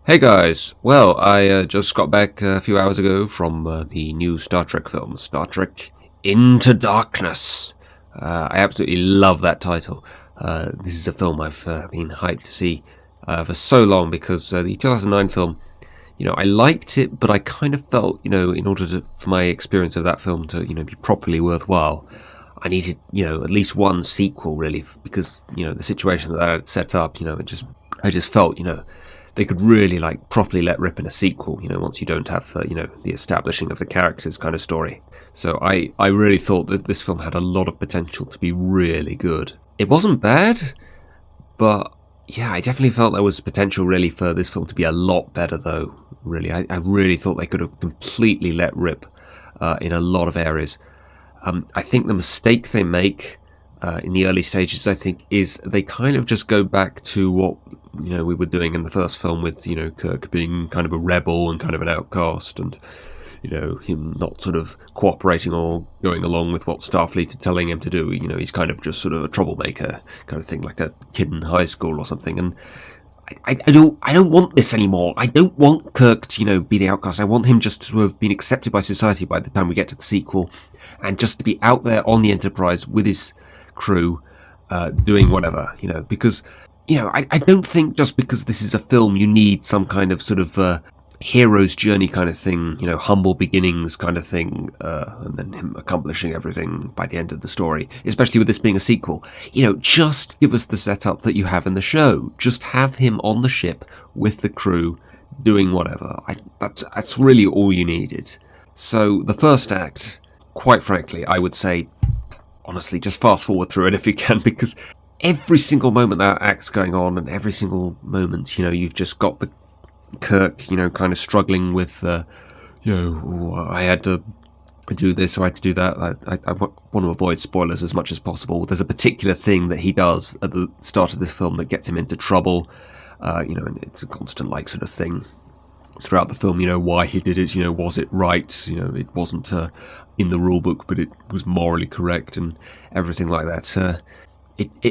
Hey guys, well, I just got back a few hours ago from the new Star Trek film, Star Trek Into Darkness. I absolutely love that title. This is a film I've been hyped to see for so long because the 2009 film, I liked it, but I kind of felt, in order for my experience of that film to, be properly worthwhile, I needed, at least one sequel really, because, the situation that I had set up, I just felt, they could really properly let rip in a sequel, once you don't have the establishing of the characters kind of story. So I really thought that this film had a lot of potential to be really good. It wasn't bad, but yeah, I definitely felt there was potential really for this film to be a lot better though. Really, I really thought they could have completely let rip in a lot of areas. I think the mistake they make in the early stages, I think, is they kind of just go back to what we were doing in the first film with Kirk being kind of a rebel and kind of an outcast, and him not sort of cooperating or going along with what Starfleet are telling him to do. He's kind of just sort of a troublemaker kind of thing, like a kid in high school or something. And I don't want this anymore. I don't want Kirk to be the outcast. I want him just to have been accepted by society by the time we get to the sequel, and just to be out there on the Enterprise with his crew, doing whatever, because I don't think just because this is a film you need some kind of sort of hero's journey kind of thing, humble beginnings kind of thing, and then him accomplishing everything by the end of the story, especially with this being a sequel. Just give us the setup that you have in the show. Just have him on the ship with the crew doing whatever. That's really all you needed. So the first act, quite frankly, I would say, honestly, just fast forward through it if you can, because every single moment that act's going on, and every single moment, you've just got the Kirk, kind of struggling with, I had to do this or I had to do that. I want to avoid spoilers as much as possible. There's a particular thing that he does at the start of this film that gets him into trouble, and it's a constant sort of thing throughout the film, why he did it, was it right, it wasn't in the rule book, but it was morally correct and everything like that.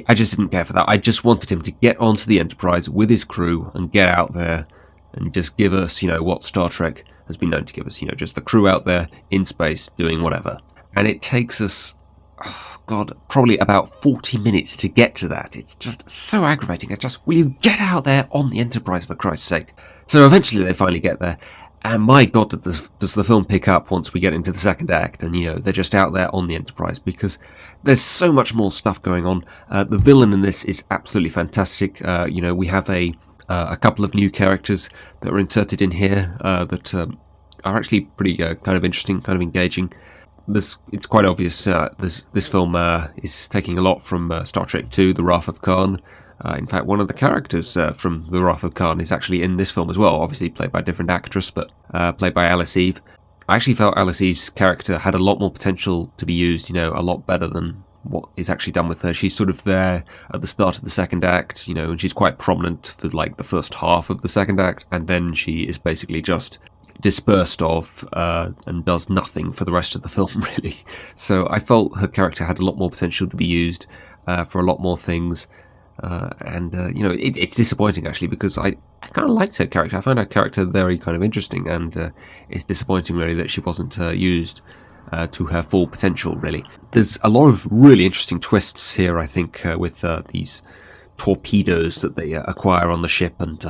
I just didn't care for that. I just wanted him to get onto the Enterprise with his crew and get out there and just give us, what Star Trek has been known to give us, just the crew out there in space doing whatever. And it takes us, probably about 40 minutes to get to that. It's just so aggravating. Will you get out there on the Enterprise, for Christ's sake? So eventually they finally get there, and my God, does the film pick up once we get into the second act, and they're just out there on the Enterprise, because there's so much more stuff going on. The villain in this is absolutely fantastic. We have a couple of new characters that are inserted in here that are actually pretty kind of interesting, kind of engaging. It's quite obvious this film is taking a lot from Star Trek II, The Wrath of Khan. In fact, one of the characters from The Wrath of Khan is actually in this film as well, obviously played by a different actress, but played by Alice Eve. I actually felt Alice Eve's character had a lot more potential to be used, a lot better than what is actually done with her. She's sort of there at the start of the second act, and she's quite prominent for the first half of the second act, and then she is basically just dispersed of and does nothing for the rest of the film, really. So I felt her character had a lot more potential to be used for a lot more things. It's disappointing actually, because I kind of liked her character. I found her character very kind of interesting, and it's disappointing really that she wasn't used to her full potential, really. There's a lot of really interesting twists here, I think, with these torpedoes that they acquire on the ship, and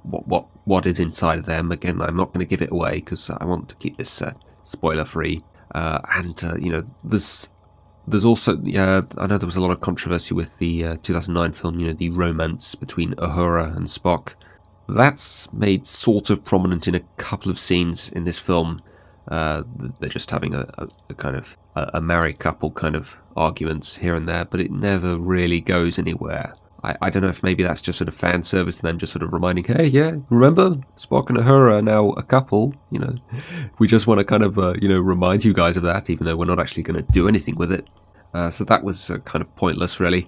what is inside of them. Again, I'm not going to give it away because I want to keep this spoiler free. There's also, I know there was a lot of controversy with the 2009 film, the romance between Uhura and Spock. That's made sort of prominent in a couple of scenes in this film. They're just having a kind of a married couple kind of arguments here and there, but it never really goes anywhere. I don't know if maybe that's just sort of fan service and them just sort of reminding, hey, yeah, remember Spock and Uhura are now a couple, we just want to kind of, remind you guys of that, even though we're not actually going to do anything with it. So that was kind of pointless, really.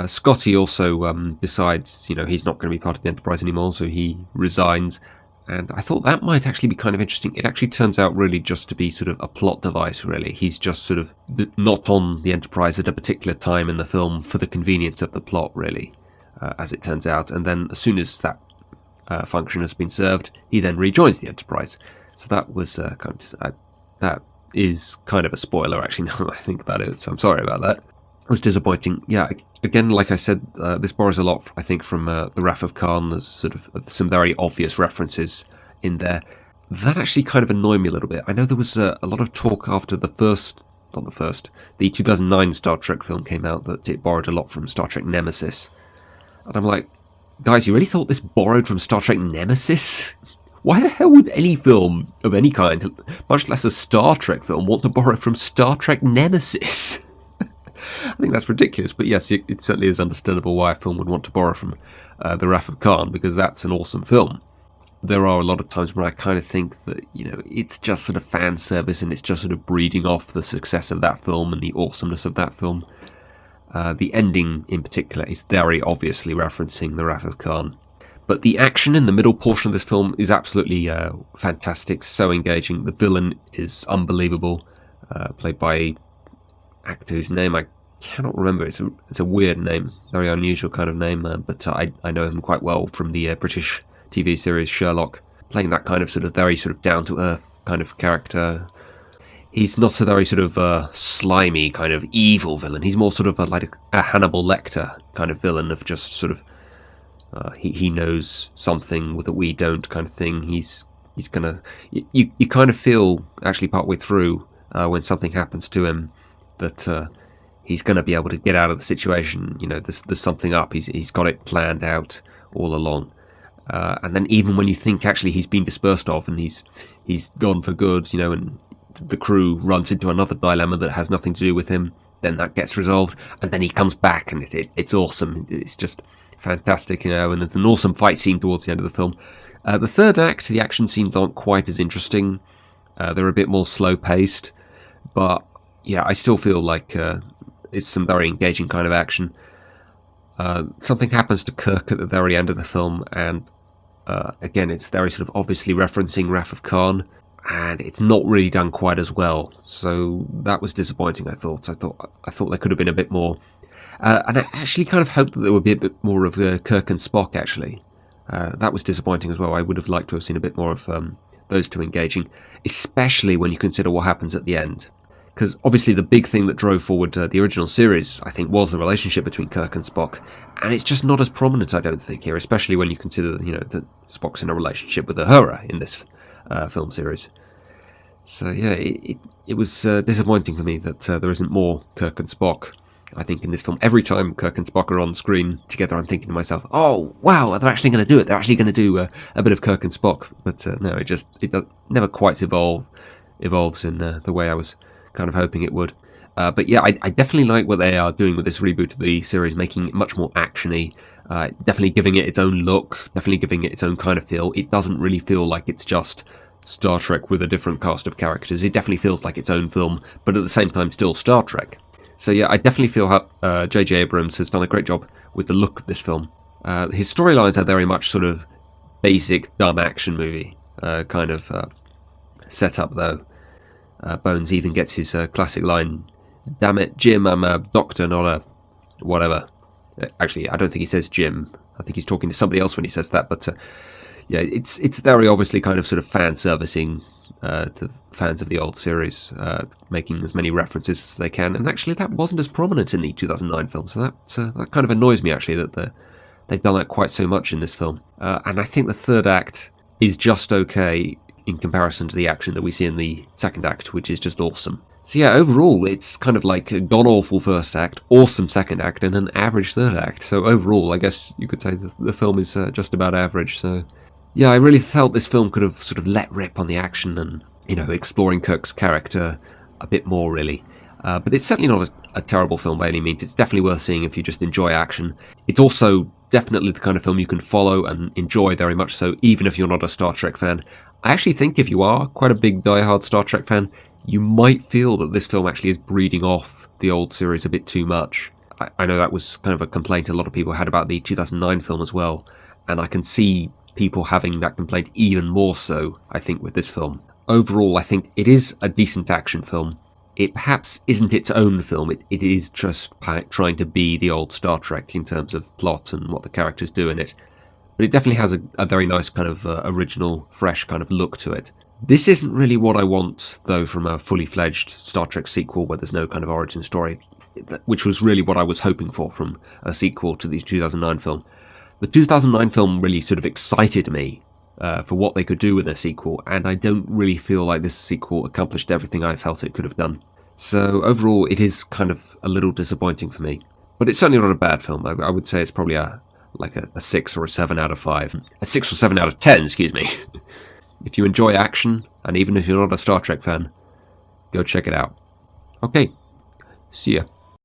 Scotty also decides, he's not going to be part of the Enterprise anymore, so he resigns. And I thought that might actually be kind of interesting. It actually turns out really just to be sort of a plot device, really. He's just sort of not on the Enterprise at a particular time in the film for the convenience of the plot, really, as it turns out. And then as soon as that function has been served, he then rejoins the Enterprise. So that was that is kind of a spoiler, actually, now that I think about it, so I'm sorry about that. It was disappointing. Yeah, again, like I said, this borrows a lot, I think, from The Wrath of Khan. There's sort of some very obvious references in there. That actually kind of annoyed me a little bit. I know there was a lot of talk after the 2009 Star Trek film came out that it borrowed a lot from Star Trek Nemesis. And I'm like, guys, you really thought this borrowed from Star Trek Nemesis? Why the hell would any film of any kind, much less a Star Trek film, want to borrow from Star Trek Nemesis? I think that's ridiculous, but yes, it certainly is understandable why a film would want to borrow from The Wrath of Khan, because that's an awesome film. There are a lot of times where I kind of think that, it's just sort of fan service and it's just sort of breeding off the success of that film and the awesomeness of that film. The ending, in particular, is very obviously referencing The Wrath of Khan. But the action in the middle portion of this film is absolutely fantastic, so engaging. The villain is unbelievable, played by an actor whose name I cannot remember. It's a weird name, very unusual kind of name, but I know him quite well from the British TV series Sherlock, playing that kind of very sort of down-to-earth kind of character. He's not a very sort of slimy kind of evil villain. He's more sort of like a Hannibal Lecter kind of villain, of just sort of he knows something that we don't kind of thing. He's gonna you kind of feel actually partway through when something happens to him that he's gonna be able to get out of the situation. There's something up. He's got it planned out all along. And then even when you think actually he's been dispersed of and he's gone for good, and the crew runs into another dilemma that has nothing to do with him, then that gets resolved, and then he comes back, and it's awesome. It's just fantastic, and there's an awesome fight scene towards the end of the film. The third act, the action scenes aren't quite as interesting. They're a bit more slow-paced, but yeah, I still feel like it's some very engaging kind of action. Something happens to Kirk at the very end of the film, and again, it's very sort of obviously referencing Wrath of Khan, and it's not really done quite as well. So that was disappointing. I thought there could have been a bit more, and I actually kind of hoped that there would be a bit more of Kirk and Spock. Actually, that was disappointing as well. I would have liked to have seen a bit more of those two engaging, especially when you consider what happens at the end. Because obviously the big thing that drove forward the original series, I think, was the relationship between Kirk and Spock. And it's just not as prominent, I don't think, here, especially when you consider, that Spock's in a relationship with Uhura in this film series. So yeah, it was disappointing for me that there isn't more Kirk and Spock, I think, in this film. Every time Kirk and Spock are on screen together, I'm thinking to myself, oh, wow, they're actually going to do it. They're actually going to do a bit of Kirk and Spock. But no, it never quite evolves in the way I was kind of hoping it would. But yeah, I definitely like what they are doing with this reboot of the series, making it much more actiony, definitely giving it its own look, definitely giving it its own kind of feel. It doesn't really feel like it's just Star Trek with a different cast of characters. It definitely feels like its own film, but at the same time still Star Trek. So yeah, I definitely feel J.J. Abrams has done a great job with the look of this film. His storylines are very much sort of basic, dumb action movie kind of setup, though. Bones even gets his classic line, "Damn it, Jim, I'm a doctor, not a whatever." Actually, I don't think he says Jim. I think he's talking to somebody else when he says that. But yeah, it's very obviously kind of sort of fan servicing to fans of the old series, making as many references as they can. And actually, that wasn't as prominent in the 2009 film, so that kind of annoys me actually that they've done that quite so much in this film. And I think the third act is just okay in comparison to the action that we see in the second act, which is just awesome. So yeah, overall, it's kind of like a god-awful first act, awesome second act, and an average third act. So overall, I guess you could say the film is just about average. So yeah, I really felt this film could have sort of let rip on the action and, exploring Kirk's character a bit more, really. But it's certainly not a terrible film by any means. It's definitely worth seeing if you just enjoy action. It's also definitely the kind of film you can follow and enjoy very much so, even if you're not a Star Trek fan. I actually think if you are quite a big die-hard Star Trek fan, you might feel that this film actually is breeding off the old series a bit too much. I know that was kind of a complaint a lot of people had about the 2009 film as well, and I can see people having that complaint even more so, I think, with this film. Overall, I think it is a decent action film. It perhaps isn't its own film, it is just trying to be the old Star Trek in terms of plot and what the characters do in it. but it definitely has a very nice kind of original, fresh kind of look to it. This isn't really what I want, though, from a fully fledged Star Trek sequel where there's no kind of origin story, which was really what I was hoping for from a sequel to the 2009 film. The 2009 film really sort of excited me for what they could do with their sequel, and I don't really feel like this sequel accomplished everything I felt it could have done. So overall, it is kind of a little disappointing for me. But it's certainly not a bad film. I would say it's probably a 6 or a 7 out of 5. A 6 or 7 out of 10, excuse me. If you enjoy action, and even if you're not a Star Trek fan, go check it out. Okay, see ya.